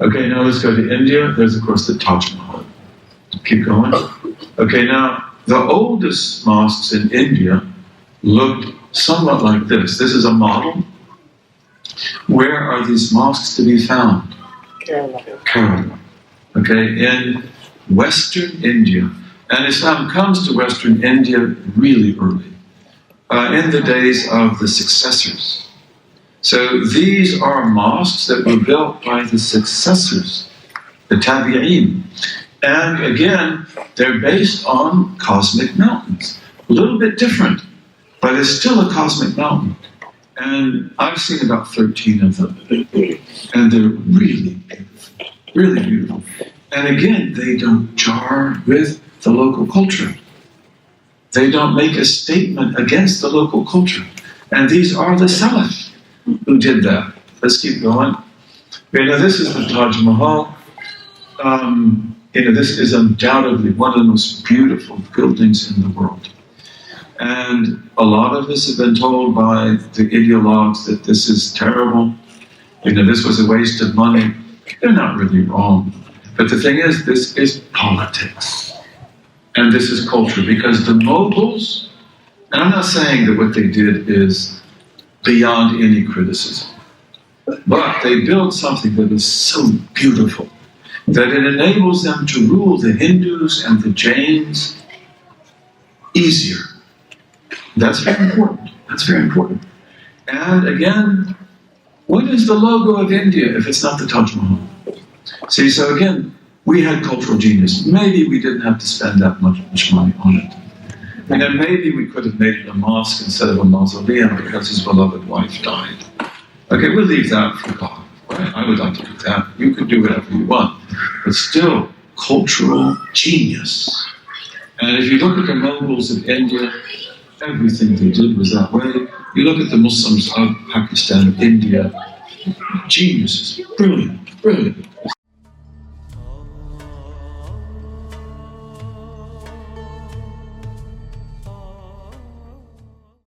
Okay, now let's go to India. There's, of course, the Taj Mahal. Keep going. Okay, now, the oldest mosques in India looked somewhat like this. This is a model. Where are these mosques to be found? Kerala. Okay, in Western India. And Islam comes to Western India really early, in the days of the successors. So these are mosques that were built by the successors, the Tabi'een. And again, they're based on cosmic mountains. A little bit different, but it's still a cosmic mountain. And I've seen about 13 of them. And they're really beautiful, really beautiful. And again, they don't jar with the local culture. They don't make a statement against the local culture. And these are the Salaf who did that. Let's keep going. Okay, now this is the Taj Mahal. This is undoubtedly one of the most beautiful buildings in the world. And a lot of us have been told by the ideologues that this is terrible. This was a waste of money. They're not really wrong. But the thing is, this is politics. And this is culture. Because the Mughals, and I'm not saying that what they did is beyond any criticism, but they built something that is so beautiful that it enables them to rule the Hindus and the Jains easier. That's very important. That's very important. And again, what is the logo of India if it's not the Taj Mahal? See, so again, we had cultural genius. Maybe we didn't have to spend that much money on it. And then maybe we could have made it a mosque instead of a mausoleum because his beloved wife died. Okay, we'll leave that for God. Right? I would like to do that. You can do whatever you want. But still, cultural genius. And if you look at the Mughals of India, everything they did was that way. You look at the Muslims of Pakistan, India, geniuses, brilliant, brilliant.